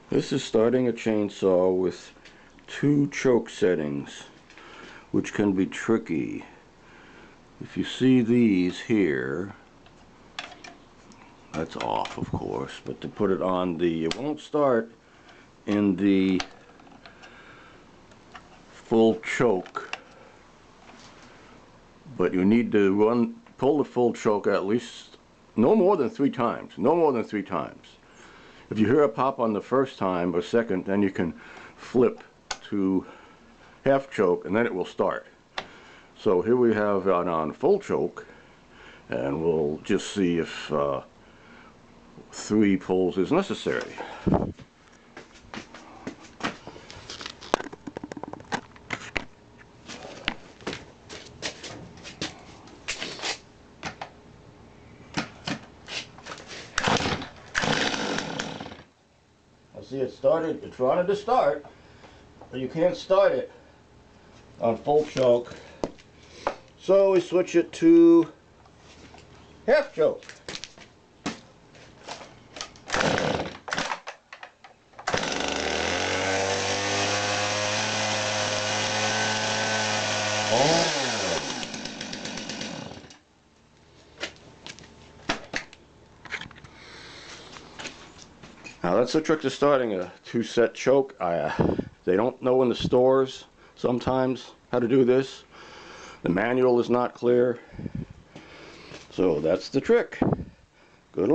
This is starting a chainsaw with 2 choke settings, which can be tricky. If you see these here, that's off of course, but to put it on it won't start in the full choke, but you need to pull the full choke at least no more than 3 times. If you hear a pop on the first time or second, then you can flip to half choke and then it will start. So here we have it on full choke, and we'll just see if 3 pulls is necessary. I see it started, it's wanted to start, but you can't start it on full choke. So we switch it to half choke. Now that's the trick to starting a 2-set choke. They don't know in the stores sometimes how to do this. The manual is not clear. So that's the trick.